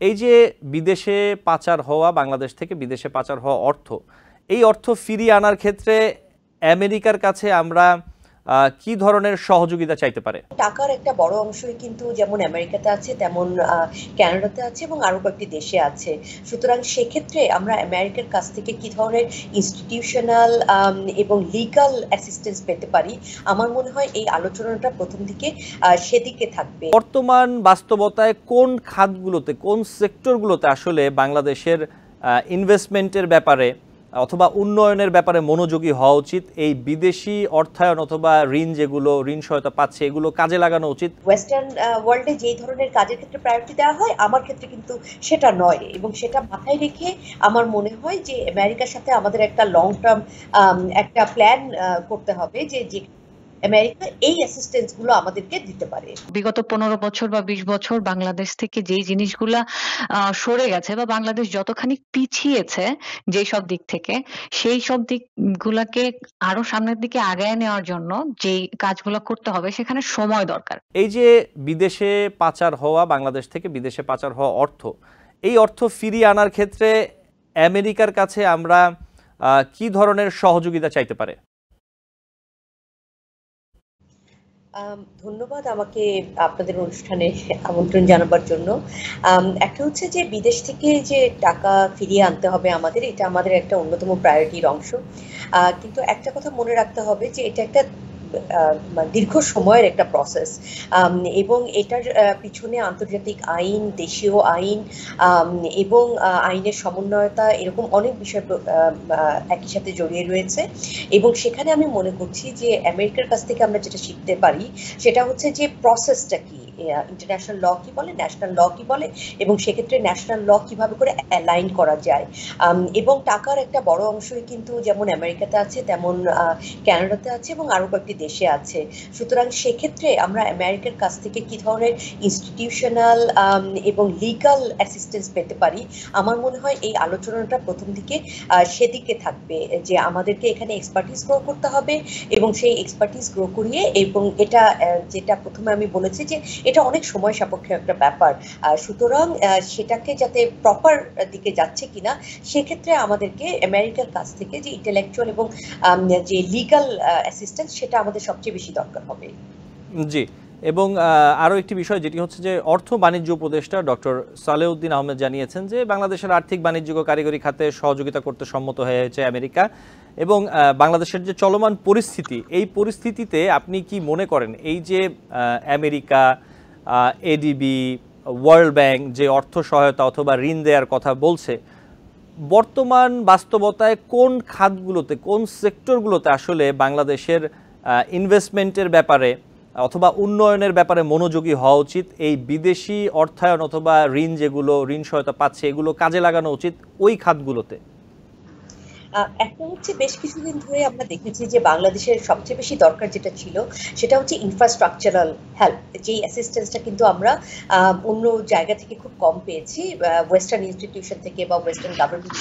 এই যে বিদেশে পাচার হওয়া, বাংলাদেশ থেকে বিদেশে পাচার হওয়া অর্থ, এই অর্থ ফিরিয়ে আনার ক্ষেত্রে আমেরিকার কাছে আমরা কি ধরনের সহযোগিতা চাইতে পারে? টাকার একটা বড় অংশই কিন্তু যেমন আমেরিকাতে আছে, তেমন কানাডাতে আছে এবং আরো কয়েকটি দেশে আছে। সুতরাং সেক্ষেত্রে আমরা আমেরিকার কাছ থেকে কি ধরনের ইনস্টিটিউশনাল এবং লিগাল অ্যাসিস্ট্যান্স পেতে পারি, আমার মনে হয় এই আলোচনাটা প্রথম দিকে সেদিকে থাকবে। বর্তমান বাস্তবতায় কোন খাতগুলোতে, কোন সেক্টরগুলোতে আসলে বাংলাদেশের ইনভেস্টমেন্টের ব্যাপারে অথবা উন্নয়নের ব্যাপারে মনোযোগী হওয়া উচিত? এই বিদেশি অর্থায়ন অথবা ঋণ, যেগুলো ঋণ সহায়তা পাচ্ছে, এগুলো কাজে লাগানো উচিত? ওয়েস্টার্ন ওয়ার্ল্ডে যেই ধরনের কাজের ক্ষেত্রে প্রায়োরিটি দেওয়া হয়, আমার ক্ষেত্রে কিন্তু সেটা নয়, এবং সেটা মাথায় রেখে আমার মনে হয় যে আমেরিকার সাথে আমাদের একটা লং টার্ম একটা প্ল্যান করতে হবে, যে আমেরিকা এই অ্যাসিস্ট্যান্স গুলো আমাদেরকে দিতে পারে। বিগত 15 বছর বা 20 বছর বাংলাদেশ থেকে যেই জিনিসগুলা সরে গেছে বা বাংলাদেশ যতখানি পিছিয়েছে যেই সব দিক থেকে, সেই সব দিকগুলাকে আরো সামনের দিকে আগায় নেওয়ার জন্য যেই কাজগুলো করতে হবে সেখানে সময় দরকার। এই যে বিদেশে পাচার হওয়া, বাংলাদেশ থেকে বিদেশে পাচার হওয়া অর্থ, এই অর্থ ফিরিয়ে আনার ক্ষেত্রে আমেরিকার কাছে আমরা কি ধরনের সহযোগিতা চাইতে পারে? ধন্যবাদ আমাকে আপনাদের অনুষ্ঠানে আমন্ত্রণ জানাবার জন্য। একটা হচ্ছে যে বিদেশ থেকে যে টাকা ফিরিয়ে আনতে হবে আমাদের, এটা আমাদের একটা অন্যতম প্রায়োরিটির অংশ। কিন্তু একটা কথা মনে রাখতে হবে যে এটা একটা দীর্ঘ সময়ের একটা প্রসেস, এবং এটার পিছনে আন্তর্জাতিক আইন, দেশীয় আইন এবং আইনের সমন্বয়তা, এরকম অনেক বিষয় একই সাথে জড়িয়ে রয়েছে। এবং সেখানে আমি মনে করছি যে আমেরিকার কাছ থেকে আমরা যেটা শিখতে পারি সেটা হচ্ছে যে প্রসেসটা কি, ইন্টারন্যাশনাল ল কি বলে, ন্যাশনাল ল কি বলে, এবং সেক্ষেত্রে ন্যাশনাল ল কিভাবে করে অ্যালাইন করা যায়। এবং টাকার একটা বড় অংশই কিন্তু যেমন আমেরিকাতে আছে, তেমন কানাডাতে আছে এবং আরো কয়েকটি দেশে আছে। সুতরাং সেক্ষেত্রে আমরা আমেরিকার কাছ থেকে কি ধরনের ইনস্টিটিউশনাল এবং লিগাল অ্যাসিস্ট্যান্স পেতে পারি, আমার মনে হয় এই আলোচনাটা প্রথম দিকে সেদিকে থাকবে, যে আমাদেরকে এখানে এক্সপার্টিস গ্রো করতে হবে এবং সেই এক্সপার্টিস গ্রো করিয়ে, এবং এটা যেটা প্রথমে আমি বলেছি যে এটা অনেক সময় সাপেক্ষ একটা ব্যাপার। সুতরাং সেটাকে যাতে প্রপার দিকে যাচ্ছে কিনা, সেক্ষেত্রে আমাদেরকে আমেরিকার কাছ থেকে যে ইন্টেলেকচুয়াল এবং যে লিগাল অ্যাসিস্ট্যান্স, সেটা আমাদের সবচেয়ে বেশি দরকার হবে। জি, এবং আরও একটি বিষয় যেটি হচ্ছে যে অর্থ বাণিজ্য উপদেষ্টা ডক্টর সালেউদ্দিন আহমেদ জানিয়েছেন যে বাংলাদেশের আর্থিক, বাণিজ্যিক ও কারিগরি খাতে সহযোগিতা করতে সম্মত হয়েছে আমেরিকা। এবং বাংলাদেশের যে চলমান পরিস্থিতি, এই পরিস্থিতিতে আপনি কি মনে করেন এই যে আমেরিকা, এডিবি, ওয়ার্ল্ড ব্যাংক যে অর্থ সহায়তা অথবা ঋণ দেওয়ার কথা বলছে, বর্তমান বাস্তবতায় কোন খাতগুলোতে, কোন সেক্টরগুলোতে আসলে বাংলাদেশের ইনভেস্টমেন্টের ব্যাপারে অথবা উন্নয়নের ব্যাপারে মনোযোগী হওয়া উচিত? এই বিদেশি অর্থায়ন অথবা ঋণ, যেগুলো ঋণ সহায়তা পাচ্ছে, এগুলো কাজে লাগানো উচিত ওই খাতগুলোতে? একটা হচ্ছে বেশ কিছুদিন ধরে আমরা দেখেছি যে বাংলাদেশের সবচেয়ে বেশি দরকার যেটা ছিল সেটা হচ্ছে ইনফ্রাস্ট্রাকচারাল হেল্প, যেই অ্যাসিস্ট্যান্সটা কিন্তু আমরা অন্য জায়গা থেকে খুব কম পেয়েছি, ওয়েস্টার্ন ইনস্টিটিউশন থেকে বা ওয়েস্টার্ন গভর্নমেন্ট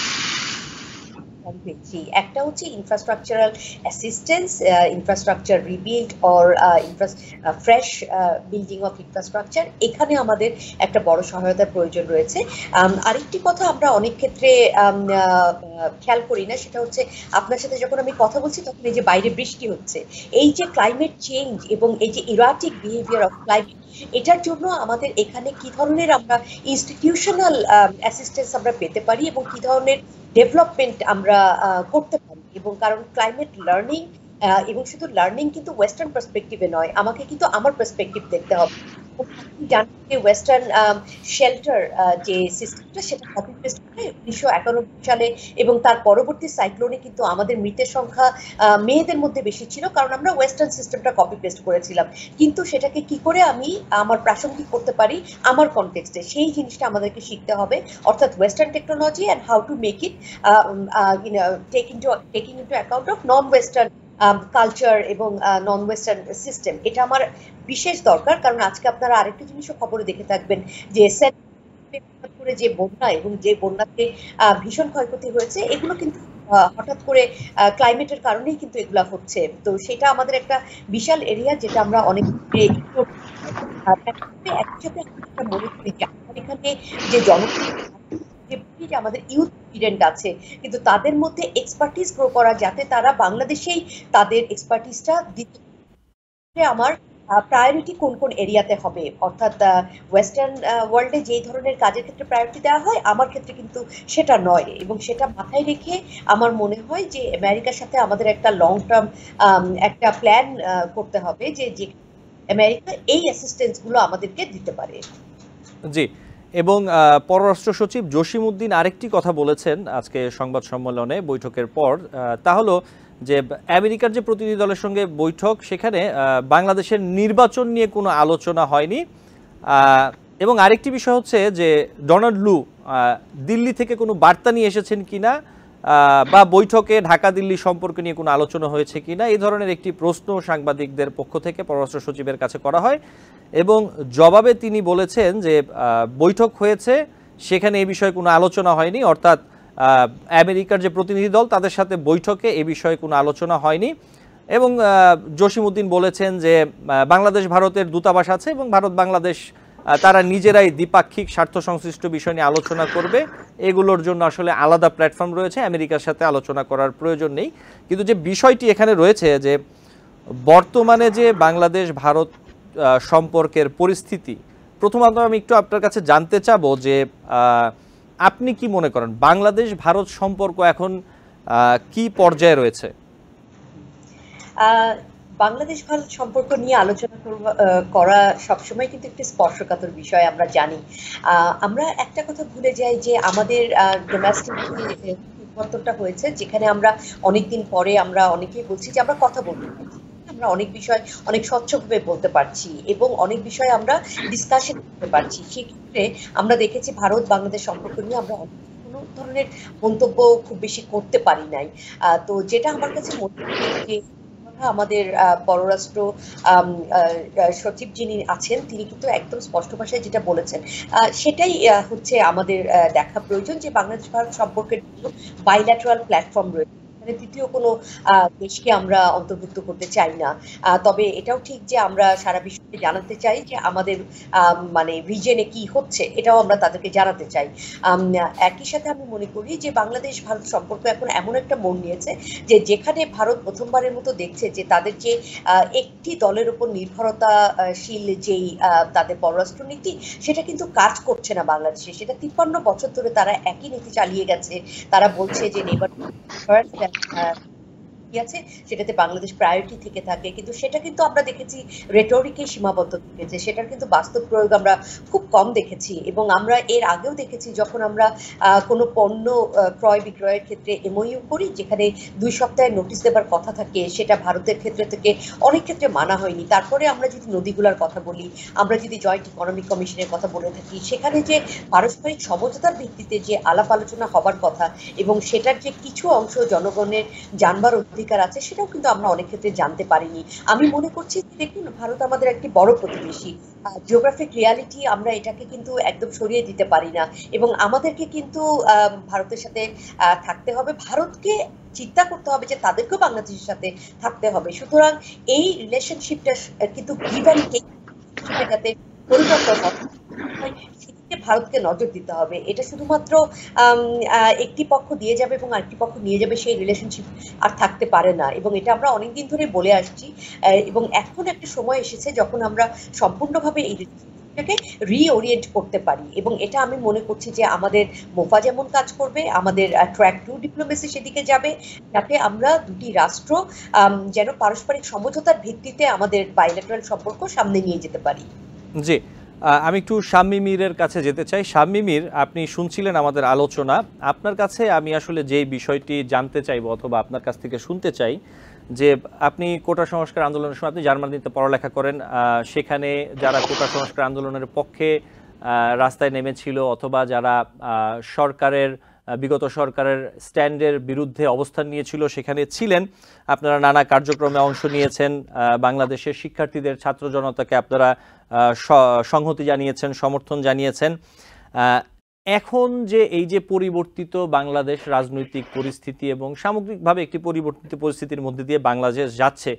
পেয়েছি। একটা হচ্ছে infrastructural assistance, infrastructure rebuild or fresh building of infrastructure, এখানে আমাদের একটা বড় সহায়তার প্রয়োজন রয়েছে। আরেকটি কথা আমরা অনেক ক্ষেত্রে খেয়াল করি না, সেটা হচ্ছে আপনার সাথে যখন আমি কথা বলছি তখন এই যে বাইরে বৃষ্টি হচ্ছে, এই যে ক্লাইমেট চেঞ্জ এবং এই যে ইরাটিক বিহেভিয়ার অফ ক্লাইমেট, এটার জন্য আমাদের এখানে কি ধরনের আমরা ইনস্টিটিউশনাল অ্যাসিস্ট্যান্স আমরা পেতে পারি এবং কি ধরনের ডেভেলপমেন্ট আমরা করতে পারি। এবং কারণ ক্লাইমেট লার্নিং, এবং শুধু লার্নিং কিন্তু ওয়েস্টার্ন পার্সপেক্টিভে নয়, আমাকে কিন্তু আমার পার্সপেক্টিভ দেখতে হবে। জানেন যে ওয়েস্টার্ন শেল্টার যে সিস্টেমটা, সেটা কপি পেস্ট করে 1991 সালে এবং তার পরবর্তী সাইক্লোনে কিন্তু আমাদের মৃতের সংখ্যা মেয়েদের মধ্যে বেশি ছিল, কারণ আমরা ওয়েস্টার্ন সিস্টেমটা কপি পেস্ট করেছিলাম। কিন্তু সেটাকে কি করে আমি আমার প্রাসঙ্গিক করতে পারি আমার কনটেক্সটে, সেই জিনিসটা আমাদেরকে শিখতে হবে। অর্থাৎ western technology and how to make it taking into account of non western culture এবং নন ওয়েস্টার্ন সিস্টেম, এটা আমার বিশেষ দরকার। কারণ আজকে আপনারা আরেকটা জিনিসও খবরে দেখে থাকবেন যে করে যে বন্যা এবং যে বন্যাতে ভীষণ ক্ষয়ক্ষতি হয়েছে, এগুলো কিন্তু হঠাৎ করে ক্লাইমেটের কারণেই কিন্তু এগুলা হচ্ছে। তো সেটা আমাদের একটা বিশাল এরিয়া, যেটা আমরা অনেক একই সাথে মনে করি যে এখানে যে যে আমাদের ইউথ স্টুডেন্ট আছে, কিন্তু তাদের মধ্যে এক্সপার্টিস গ্রো করা, যাতে তারা বাংলাদেশেই তাদের এক্সপার্টিসটা দিতে। আমার প্রায়োরিটি কোন কোন এরিয়াতে হবে, অর্থাৎ ওয়েস্টার্ন ওয়ার্ল্ডে যেই ধরনের কাজের ক্ষেত্রে প্রায়োরিটি দেওয়া হয়, আমার ক্ষেত্রে কিন্তু সেটা নয়। এবং সেটা মাথায় রেখে আমার মনে হয় যে আমেরিকার সাথে আমাদের একটা লং টার্ম একটা প্ল্যান করতে হবে, যে আমেরিকা এই অ্যাসিস্ট্যান্সগুলো আমাদেরকে দিতে পারে। জি, এবং পররাষ্ট্র সচিব জসিমউদ্দিন আরেকটি কথা বলেছেন আজকে সংবাদ সম্মেলনে বৈঠকের পর, তা হলো যে আমেরিকার যে প্রতিনিধি দলের সঙ্গে বৈঠক, সেখানে বাংলাদেশের নির্বাচন নিয়ে কোনো আলোচনা হয়নি। এবং আরেকটি বিষয় হচ্ছে যে ডোনাল্ড লু দিল্লি থেকে কোনো বার্তা নিয়ে এসেছেন কিনা, বা বৈঠকে ঢাকা দিল্লি সম্পর্ক নিয়ে কোনো আলোচনা হয়েছে কিনা, এই ধরনের একটি প্রশ্ন সাংবাদিকদের পক্ষ থেকে পররাষ্ট্র সচিবের কাছে করা হয়। এবং জবাবে তিনি বলেছেন যে বৈঠক হয়েছে, সেখানে এই বিষয়ে কোনো আলোচনা হয়নি, অর্থাৎ আমেরিকার যে প্রতিনিধি দল তাদের সাথে বৈঠকে এ বিষয়ে কোনো আলোচনা হয়নি। এবং জসিমউদ্দিন বলেছেন যে বাংলাদেশ ভারতের দূতাবাস আছে এবং ভারত বাংলাদেশ তারা নিজেরাই দ্বিপাক্ষিক স্বার্থ সংশ্লিষ্ট বিষয় নিয়ে আলোচনা করবে, এগুলোর জন্য আসলে আলাদা প্ল্যাটফর্ম রয়েছে, আমেরিকার সাথে আলোচনা করার প্রয়োজন নেই। কিন্তু যে বিষয়টি এখানে রয়েছে যে বর্তমানে যে বাংলাদেশ ভারত সম্পর্কের পরিস্থিতি, প্রথমত আমি একটু আপনার কাছে জানতে চাবো যে আপনি কি মনে করেন বাংলাদেশ ভারত সম্পর্ক এখন কি পর্যায়ে রয়েছে? বাংলাদেশ ভারত সম্পর্ক নিয়ে আলোচনা করা সবসময় কিন্তু একটি স্পর্শকাতর বিষয়, আমরা জানি। আমরা একটা কথা ভুলে যাই যে আমাদের ডোমেস্টিক পরিবর্তনটা হয়েছে, যেখানে আমরা অনেকদিন পরে আমরা অনেকেই বলছি যে আমরা কথা বলতে পারছি, আমরা অনেক বিষয় অনেক স্বচ্ছভাবে বলতে পারছি এবং অনেক বিষয় আমরা ডিসকাশন করতে পারছি। সেক্ষেত্রে আমরা দেখেছি ভারত বাংলাদেশ সম্পর্ক নিয়ে আমরা কোনো ধরনের মন্তব্য খুব বেশি করতে পারি নাই। তো যেটা আমার কাছে মনে হয় যে আমাদের পররাষ্ট্র সচিব যিনি আছেন, তিনি কিন্তু একদম স্পষ্ট ভাষায় যেটা বলেছেন, সেটাই হচ্ছে আমাদের দেখা প্রয়োজন, যে বাংলাদেশ ভারত সম্পর্কের বাইল্যাটারাল প্ল্যাটফর্ম রয়েছে, তৃতীয় কোনো দেশকে আমরা অন্তর্ভুক্ত করতে চাই না। তবে এটাও ঠিক যে আমরা সারা বিশ্বকে জানাতে চাই যে আমাদের মানে রিজনে কি হচ্ছে, এটাও আমরা তাদেরকে জানাতে চাই। একই সাথে আমি মনে করি যে বাংলাদেশ ভারত সম্পর্ক এখন এমন একটা মোড় নিয়েছে যে যেখানে ভারত প্রথমবারের মতো দেখছে যে তাদের যে একটি দলের উপর নির্ভরতাশীল যেই তাদের পররাষ্ট্র নীতি, সেটা কিন্তু কাজ করছে না বাংলাদেশে। সেটা 53 বছর ধরে তারা একই নীতি চালিয়ে গেছে। তারা বলছে যে নেবার আছে সেটাতে বাংলাদেশ প্রায়োরিটি থেকে থাকে, কিন্তু সেটা কিন্তু আমরা দেখেছি রেটরিকে সীমাবদ্ধ থেকেছে, সেটার কিন্তু বাস্তব প্রয়োগ আমরা খুব কম দেখেছি। এবং আমরা এর আগেও দেখেছি যখন আমরা কোনো পণ্য ক্রয় বিক্রয়ের ক্ষেত্রে এমওইউ করি, যেখানে 2 সপ্তাহের নোটিশ দেবার কথা থাকে, সেটা ভারতের ক্ষেত্রে থেকে অনেক ক্ষেত্রে মানা হয়নি। তারপরে আমরা যদি নদীগুলার কথা বলি, আমরা যদি জয়েন্ট ইকোনমিক কমিশনের কথা বলে থাকি, সেখানে যে পারস্পরিক সমঝোতার ভিত্তিতে যে আলাপ আলোচনা হবার কথা এবং সেটার যে কিছু অংশ জনগণের জানবার অধিকার আছে, সেটাও কিন্তু আমরা অনেক ক্ষেত্রে জানতে পারিনি। আমি মনে করছি যে দেখুন, ভারত আমাদের একটি বড় প্রতিবেশী, জিওগ্রাফিক রিয়ালিটি আমরা এটাকে কিন্তু একদম সরিয়ে দিতে পারি না এবং আমাদেরকে কিন্তু ভারতের সাথে থাকতে হবে। ভারতকে চিন্তা করতে হবে যে তাদেরকেও বাংলাদেশের সাথে থাকতে হবে। সুতরাং এই রিলেশনশিপটা কিন্তু গিভ অ্যান্ড টেক যাতে পরিবর্তন হয়, সেদিকে ভারতকে নজর দিতে হবে। এটা শুধুমাত্র একটি পক্ষ দিয়ে যাবে এবং আরেকটি পক্ষ নিয়ে যাবে, সেই রিলেশনশিপ আর থাকতে পারে না। এবং এটা আমরা অনেকদিন ধরে বলে আসছি এবং এখন একটা সময় এসেছে যখন আমরা সম্পূর্ণভাবে এই রিলেশনশিপটাকে রিওরিয়েন্ট করতে পারি। এবং এটা আমি মনে করছি যে আমাদের মোফা যেমন কাজ করবে, আমাদের ট্র্যাক 2 ডিপ্লোমেসি সেদিকে যাবে, যাতে আমরা দুটি রাষ্ট্র যেন পারস্পরিক সমঝোতার ভিত্তিতে আমাদের বাইলেটারাল সম্পর্ক সামনে নিয়ে যেতে পারি। জি, আমি একটু শাম্মী মীরের কাছে যেতে চাই। শাম্মী মীর, আপনি শুনছিলেন আমাদের আলোচনা। আপনার কাছে আমি আসলে যে বিষয়টি জানতে চাইব অথবা আপনার কাছ থেকে শুনতে চাই যে আপনি কোটা সংস্কার আন্দোলনের সময় আপনি জার্মানিতে পড়ালেখা করেন, সেখানে যারা কোটা সংস্কার আন্দোলনের পক্ষে রাস্তায় নেমেছিল অথবা যারা বিগত সরকারের স্ট্যান্ডের বিরুদ্ধে অবস্থান নিয়েছিল সেখানে ছিলেন, আপনারা নানা কার্যক্রমে অংশ নিয়েছেন, বাংলাদেশের শিক্ষার্থীদের ছাত্র জনতাকে আপনারা সংহতি জানিয়েছেন, সমর্থন জানিয়েছেন। এখন যে এই যে পরিবর্তিত বাংলাদেশ রাজনৈতিক পরিস্থিতি এবং সামগ্রিকভাবে একটি পরিবর্তিত পরিস্থিতির মধ্যে দিয়ে বাংলাদেশ যাচ্ছে,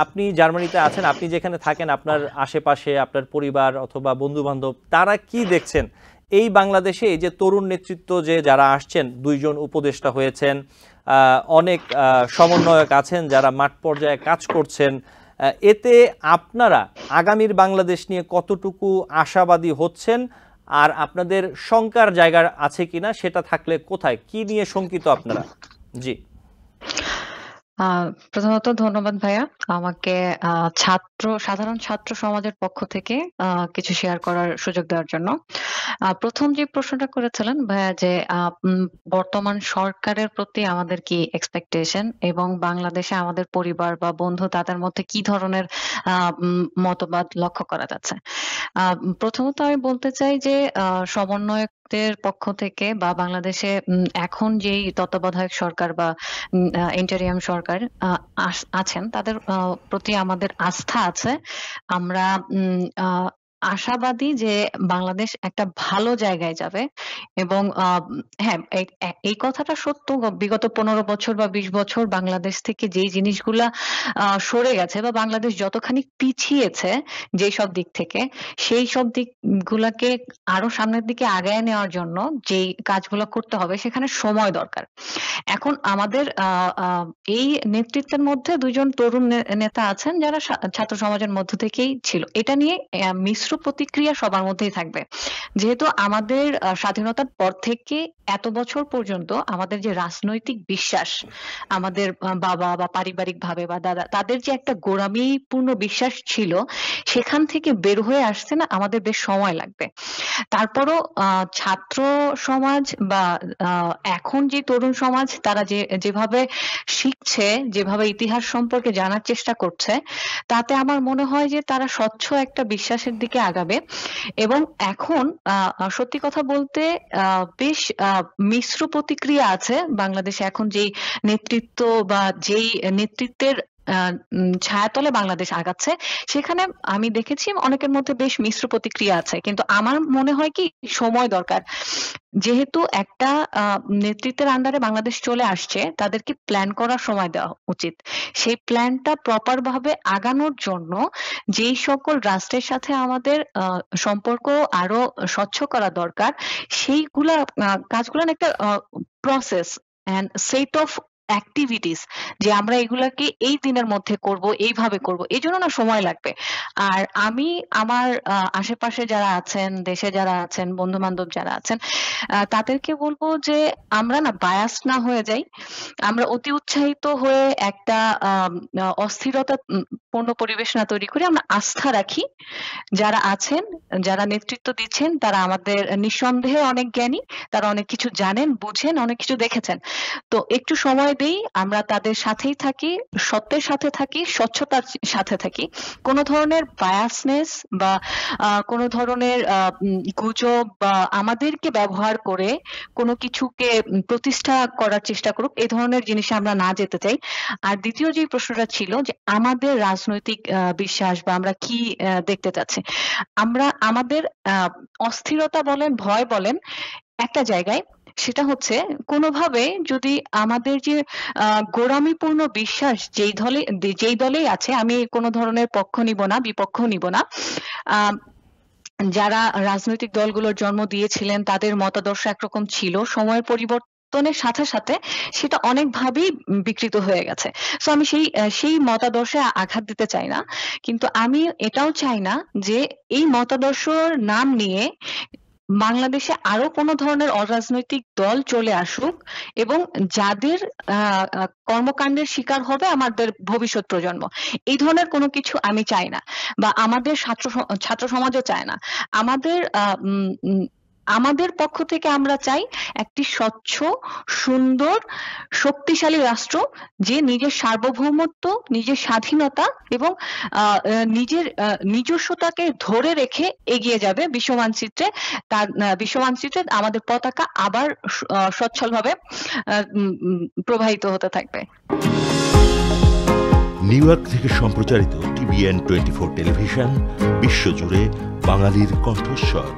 আপনি জার্মানিতে আছেন, আপনি যেখানে থাকেন আপনার আশেপাশে আপনার পরিবার অথবা বন্ধু বান্ধব তারা কি দেখছেন এই বাংলাদেশে এই যে তরুণ নেতৃত্ব যে যারা আসছেন, 2 জন উপদেষ্টা হয়েছেন, অনেক সমন্বয়ক আছেন যারা মাঠ পর্যায়ে কাজ করছেন, এতে আপনারা আগামীর বাংলাদেশ নিয়ে কতটুকু আশাবাদী হচ্ছেন আর আপনাদের শঙ্কার জায়গা আছে কিনা, সেটা থাকলে কোথায়, কি নিয়ে শঙ্কিত আপনারা? জি প্রথমত ধন্যবাদ ভাইয়া আমাকে সাধারণ ছাত্র সমাজের পক্ষ থেকে কিছু শেয়ার করার সুযোগ দেওয়ার জন্য। প্রথম যে প্রশ্নটা করেছিলেন ভাইয়া যে বর্তমান সরকারের প্রতি আমাদের কি এক্সপেকটেশন এবং বাংলাদেশে আমাদের পরিবার বা বন্ধু তাদের মধ্যে কি ধরনের মতবাদ লক্ষ্য করা যাচ্ছে। প্রথমত আমি বলতে চাই যে সমন্বয়কদের পক্ষ থেকে বা বাংলাদেশে এখন যেই তত্ত্বাবধায়ক সরকার বা ইন্টারিয়াম সরকার আছেন তাদের প্রতি আমাদের আস্থা আছে। আমরা আশাবাদী যে বাংলাদেশ একটা ভালো জায়গায় যাবে এবং হ্যাঁ এই কথাটা সত্য, বিগত 15 বছর বা 20 বছর বাংলাদেশ থেকে যেই জিনিসগুলা সরে গেছে বা বাংলাদেশ যতখানি পিছিয়েছে যেই সব দিক থেকে, সেই সব দিকগুলাকে আরো সামনের দিকে আগায় নেওয়ার জন্য যেই কাজগুলো করতে হবে সেখানে সময় দরকার। এখন আমাদের এই নেতৃত্বের মধ্যে 2 জন তরুণ নেতা আছেন যারা ছাত্র সমাজের মধ্য থেকেই ছিল। এটা নিয়ে মিশ্র প্রতিক্রিয়া সবার মধ্যেই থাকবে। যেহেতু আমাদের স্বাধীনতার পর থেকে এত বছর পর্যন্ত আমাদের যে রাজনৈতিক বিশ্বাস, আমাদের বাবা বা পারিবারিকভাবে বা দাদা তাদের যে একটা গোঁড়ামিপূর্ণ বিশ্বাস ছিল, সেখান থেকে বের হয়ে আসতে না আমাদের বেশ সময় লাগবে। তারপরও ছাত্র সমাজ বা এখন যে তরুণ সমাজ তারা যেভাবে শিখছে, যেভাবে ইতিহাস সম্পর্কে জানার চেষ্টা করছে, তাতে আমার মনে হয় যে তারা স্বচ্ছ একটা বিশ্বাসের দিকে আগাবে। এবং এখন সত্যি কথা বলতে বেশ মিশ্র প্রতিক্রিয়া আছে বাংলাদেশে। এখন যেই নেতৃত্ব বা যেই নেতৃত্বের ছায়াতলে বাংলাদেশ আগাচ্ছে, সেখানে আমি দেখেছি অনেকের মধ্যে বেশ মিশ্র প্রতিক্রিয়া আছে, কিন্তু আমার মনে হয় কি সময় দরকার। যেহেতু একটা নেতৃত্বের আন্ডারে বাংলাদেশ চলে আসছে, তাদেরকে প্ল্যান করার সময় দেওয়া উচিত। সেই প্ল্যানটা প্রপার ভাবে আগানোর জন্য যেই সকল রাষ্ট্রের সাথে আমাদের সম্পর্ক আরো স্বচ্ছ করা দরকার, সেইগুলা কাজগুলো একটা process and set of activities, যে আমরা এগুলাকে এই দিনের মধ্যে করব, এইভাবে করব, এই জন্য না সময় লাগবে। আর আমি আমার আশেপাশে যারা আছেন, দেশে যারা আছেন, বন্ধু বান্ধব যারা আছেন, তাদেরকে বলবো যে আমরা না বায়াস না হয়ে যাই। আমরা অতি উৎসাহিত হয়ে একটা অস্থিরতা পূর্ণ পরিবেশ না তৈরি করে আমরা আস্থা রাখি। যারা আছেন, যারা নেতৃত্ব দিচ্ছেন, তারা আমাদের নিঃসন্দেহে অনেক জ্ঞানী, তারা অনেক কিছু জানেন, বুঝেন, অনেক কিছু দেখেছেন। তো একটু সময় দেই, আমরা তাদের সাথেই থাকি, সত্যের সাথে থাকি, স্বচ্ছতার সাথে থাকি। কোনো ধরনের বায়াসনেস বা কোনো ধরনের গুজব বা আমাদেরকে ব্যবহার করে কোনো কিছুকে প্রতিষ্ঠা করার চেষ্টা করুক, এই ধরনের জিনিসে আমরা না যেতে চাই। আর দ্বিতীয় যে প্রশ্নটা ছিল যে আমাদের রাজনৈতিক বিশ্বাস বা আমরা কি দেখতে চাচ্ছি, আমরা আমাদের অস্থিরতা বলেন, ভয় বলেন একটা জায়গায়, সেটা হচ্ছে কোনোভাবে যদি আমাদের যে গোঁড়ামিপূর্ণ বিশ্বাস যেই দলেই আছে, আমি কোনো ধরনের পক্ষ নিব না, বিপক্ষ নিব না, যারা রাজনৈতিক দলগুলোর জন্ম দিয়েছিলেন তাদের মতাদর্শ একরকম ছিল, সময়ের পরিবর্তনের সাথে সাথে সেটা অনেকভাবেই বিকৃত হয়ে গেছে। সো আমি সেই মতাদর্শে আঘাত দিতে চাই না, কিন্তু আমি এটাও চাই না যে এই মতাদর্শর নাম নিয়ে বাংলাদেশে আরো কোনো ধরনের অরাজনৈতিক দল চলে আসুক এবং যাদের কর্মকাণ্ডের শিকার হবে আমাদের ভবিষ্যৎ প্রজন্ম। এই ধরনের কোনো কিছু আমি চাই না, বা আমাদের ছাত্র সমাজও চায় না। আমাদের পক্ষ থেকে আমরা চাই একটি স্বচ্ছ, সুন্দর, শক্তিশালী রাষ্ট্র, যে নিজের সার্বভৌমত্ব, নিজের স্বাধীনতা এবং নিজের নিজস্বতাকে ধরে রেখে এগিয়ে যাবে বিশ্ব মানচিত্রে। তার বিশ্ব মানচিত্রে আমাদের পতাকা আবার সচ্ছলভাবে প্রবাহিত হতে থাকবে। নিউ ইয়র্ক থেকে সম্প্রচারিত TVN 24 টেলিভিশন বিশ্বজুড়ে বাঙালির কণ্ঠস্বর।